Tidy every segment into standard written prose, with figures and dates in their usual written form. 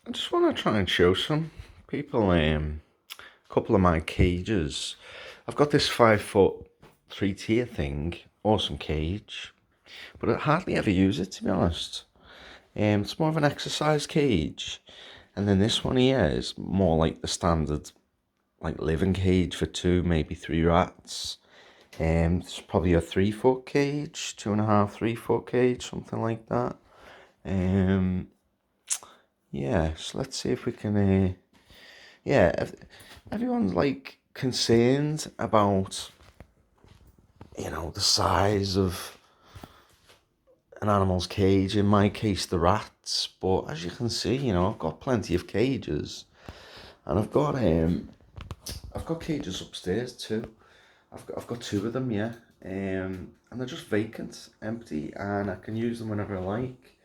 I just want to try and show some people a couple of my cages. I've got this 5 foot 3 tier thing, awesome cage, but I hardly ever use it to be honest. It's more of an exercise cage, and then this one here is more like the standard like living cage for two, maybe three rats. It's probably a 3 foot cage, 2.5, 3 foot cage, something like that. Um, yeah, so let's see if we can. Yeah, everyone's like concerned about the size of an animal's cage. In my case, the rats. But as you can see, I've got plenty of cages, and I've got cages upstairs too. I've got two of them, yeah. And they're just vacant, empty, and I can use them whenever I like.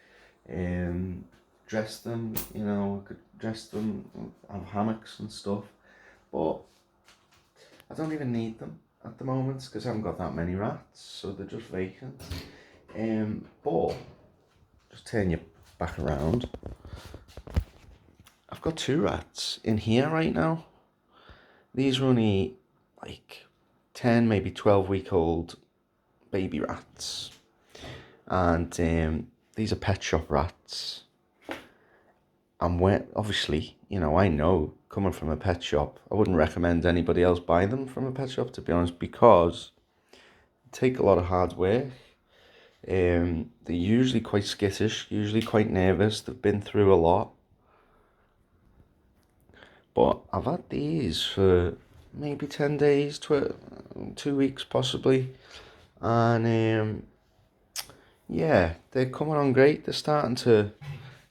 Um, Dress them, I could dress them, have hammocks and stuff. But I don't even need them at the moment because I haven't got that many rats, so they're just vacant. But just turn you back around. I've got two rats in here right now. These are only like 10, maybe 12-week-old baby rats, and these are pet shop rats. And when obviously, I know coming from a pet shop, I wouldn't recommend anybody else buy them from a pet shop to be honest, because they take a lot of hard work. They're usually quite skittish, usually quite nervous. They've been through a lot. But I've had these for maybe 10 days, 2 weeks possibly. And yeah, they're coming on great. They're starting to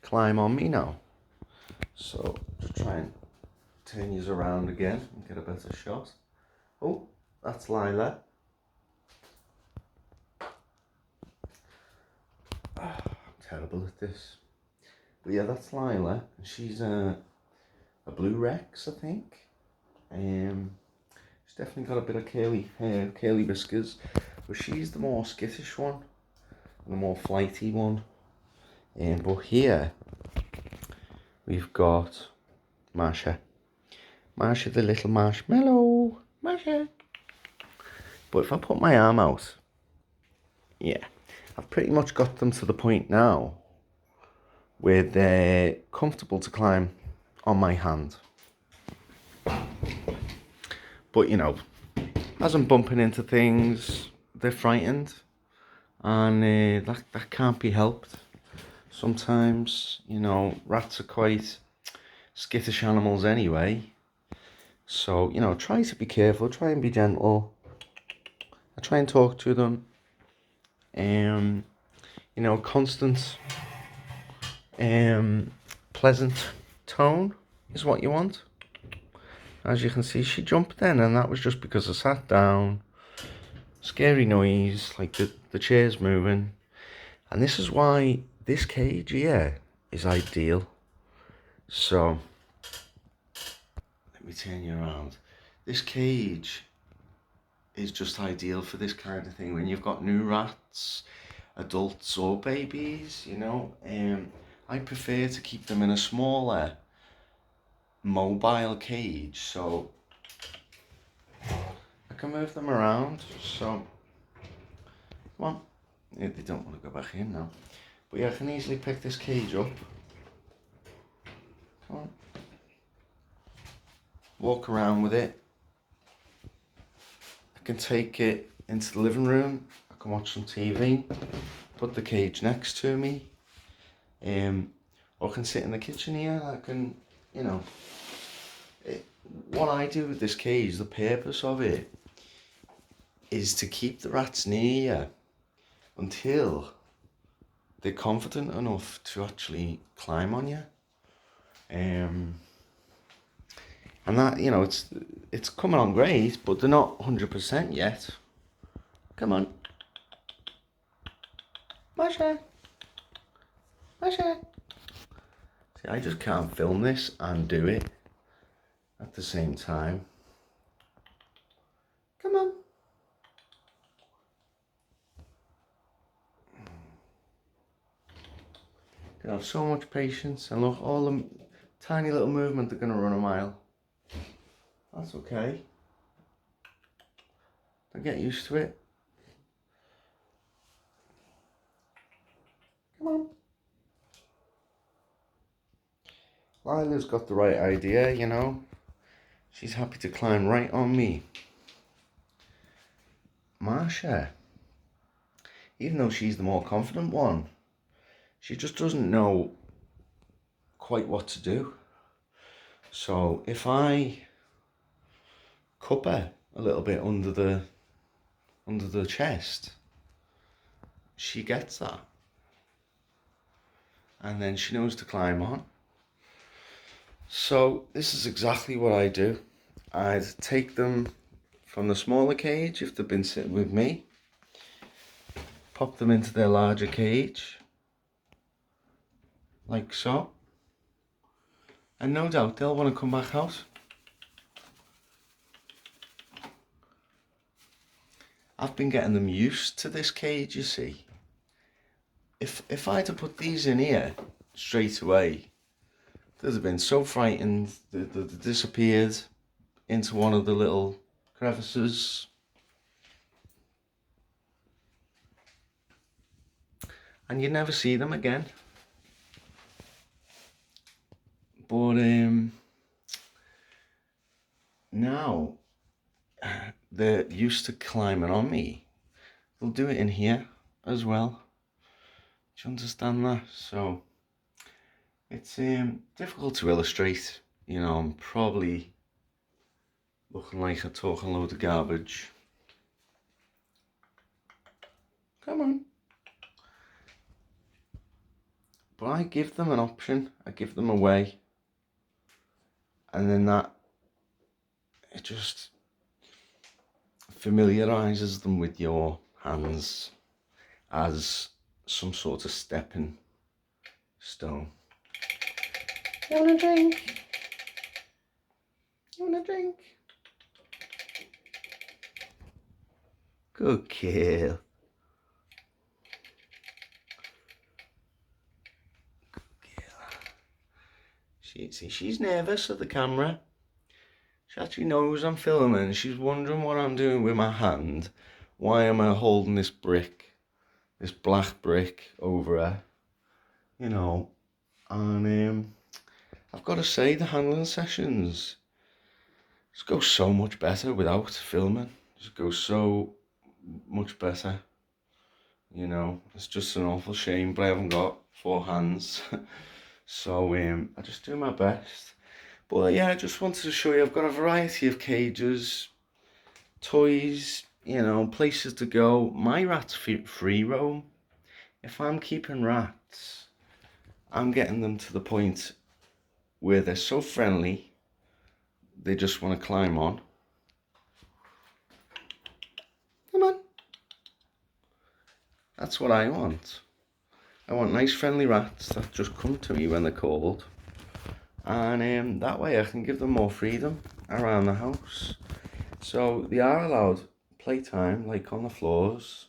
climb on me now. So just try and turn you around again and get a better shot. Oh, that's Lila. I'm terrible at this. But yeah, that's Lila. She's a blue Rex, I think. She's definitely got a bit of curly hair, curly whiskers, but she's the more skittish one and the more flighty one. But here we've got Marsha. Marsha the little marshmallow. Marsha. But if I put my arm out, yeah, I've pretty much got them to the point now where they're comfortable to climb on my hand. But as I'm bumping into things, they're frightened, and that can't be helped. Sometimes, rats are quite skittish animals anyway. So, try to be careful, try and be gentle. I try and talk to them. Constant, pleasant tone is what you want. As you can see, she jumped in, and that was just because I sat down. Scary noise, like the chair's moving. And this is why this cage here is ideal. So, let me turn you around. This cage is just ideal for this kind of thing. When you've got new rats, adults or babies, I prefer to keep them in a smaller, mobile cage. So, I can move them around. So, come on. They don't want to go back in now. But yeah, I can easily pick this cage up. Come on. Walk around with it. I can take it into the living room. I can watch some TV. Put the cage next to me. Or I can sit in the kitchen here. I can, what I do with this cage, the purpose of it is to keep the rats near you until they're confident enough to actually climb on you. And that, it's coming on great, but they're not 100% yet. Come on. Marsha. Marsha. See, I just can't film this and do it at the same time. Come on. You have so much patience, and look, all Tiny little movement, they're going to run a mile. That's okay. They get used to it. Come on. Lila's got the right idea, you know. She's happy to climb right on me. Marsha, even though she's the more confident one, she just doesn't know quite what to do. So if I cup her a little bit under the chest, she gets that. And then she knows to climb on. So this is exactly what I do. I'd take them from the smaller cage if they've been sitting with me, pop them into their larger cage, like so, and no doubt they'll want to come back out. I've been getting them used to this cage, you see. If I'd have put these in here straight away, they'd have been so frightened, they disappeared into one of the little crevices. And you never see them again. But now they're used to climbing on me. They'll do it in here as well. Do you understand that? So it's difficult to illustrate. You know, I'm probably looking like I'm talking a load of garbage. Come on. But I give them an option. I give them a way. And then it just familiarises them with your hands as some sort of stepping stone. You want a drink? You want a drink? Good girl. She's nervous of the camera. She actually knows I'm filming. She's wondering what I'm doing with my hand. Why am I holding this brick, this black brick over her? You know, and I've got to say the handling sessions just go so much better without filming. Just go so much better. You know, it's just an awful shame, but I haven't got 4 hands. So I just do my best. But yeah, I just wanted to show you I've got a variety of cages, toys, you know, places to go. My rats free roam. If I'm keeping rats, I'm getting them to the point where they're so friendly, they just want to climb on. Come on. That's what I want. I want nice friendly rats that just come to me when they're called. And that way I can give them more freedom around the house. So they are allowed playtime, like on the floors.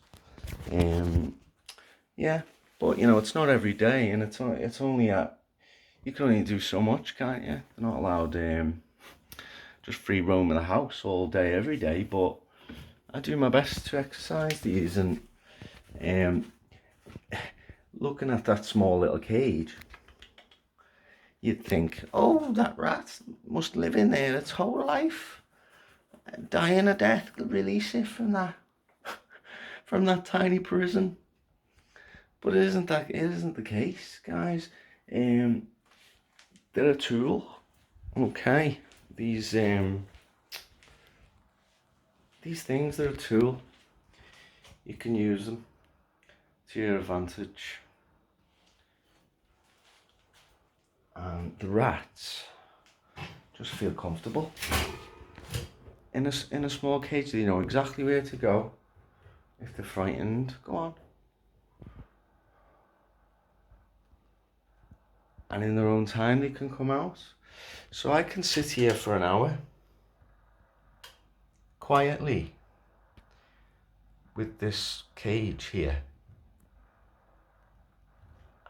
Yeah, but you know, it's not every day, and it's only you can only do so much, can't you? They're not allowed just free roam in the house all day, every day, but I do my best to exercise these. And looking at that small little cage, you'd think, oh, that rat must live in there its whole life. Dying a death could release it from that from that tiny prison. But it isn't the case, guys. They're a tool. Okay. These things, they're a tool. You can use them to your advantage. And the rats just feel comfortable in a small cage. They know exactly where to go. If they're frightened, go on. And in their own time they can come out. So I can sit here for an hour quietly with this cage here,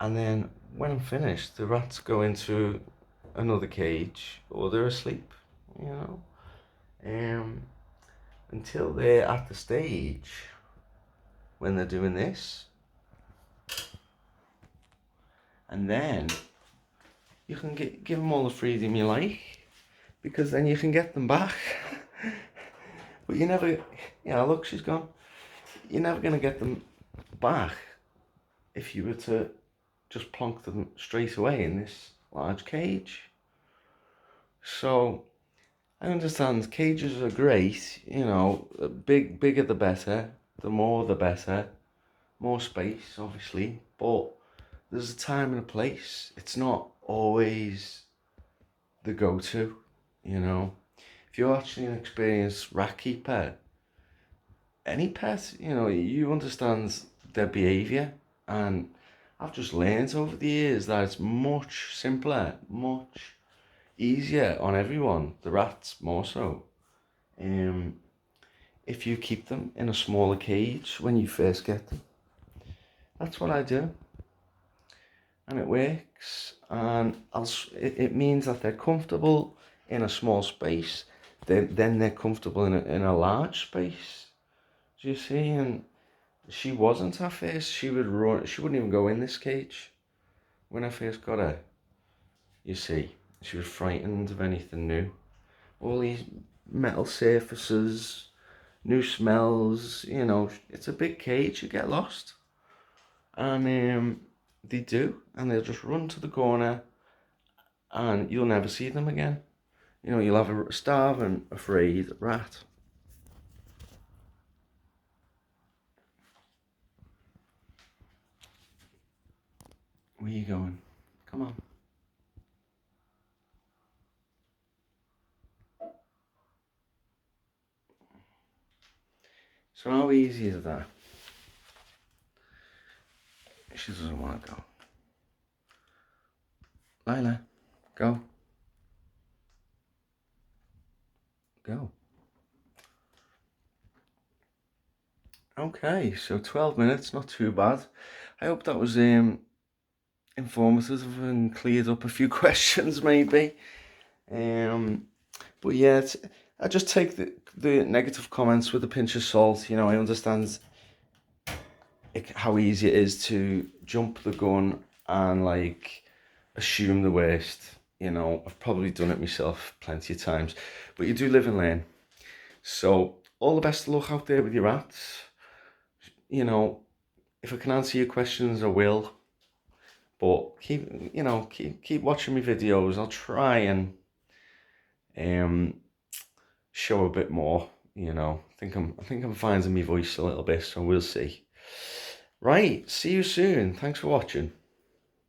and then when I'm finished, the rats go into another cage or they're asleep, you know. Until they're at the stage when they're doing this. And then you can give them all the freedom you like, because then you can get them back. But you never, yeah, look, she's gone. You're never going to get them back if you were to just plonk them straight away in this large cage. So I understand cages are great, you know, bigger the better, the more the better, more space, obviously, but there's a time and a place. It's not always the go-to, you know. If you're actually an experienced rat keeper, any pet, you know, you understand their behaviour, and I've just learned over the years that it's much simpler, much easier on everyone, the rats more so, if you keep them in a smaller cage when you first get them. That's what I do, and it works, and it means that they're comfortable in a small space, then they're comfortable in a large space. Do you see? And she wasn't at first. She would run. She wouldn't even go in this cage when I first got her. You see, she was frightened of anything new. All these metal surfaces, new smells. You know, it's a big cage. You get lost, and they do, and they'll just run to the corner, and you'll never see them again. You know, you'll have a starving, afraid rat. Where are you going? Come on. So how easy is that? She doesn't want to go. Laila, go. Go. Okay, so 12 minutes, not too bad. I hope that was informative and cleared up a few questions maybe. But yeah, I just take the negative comments with a pinch of salt. You know, I understand how easy it is to jump the gun and like assume the worst. You know, I've probably done it myself plenty of times, but you do live and learn. So all the best of luck out there with your rats. You know, if I can answer your questions, I will. But keep watching my videos. I'll try and show a bit more. You know, I think I'm finding my voice a little bit, so we'll see. Right, see you soon. Thanks for watching.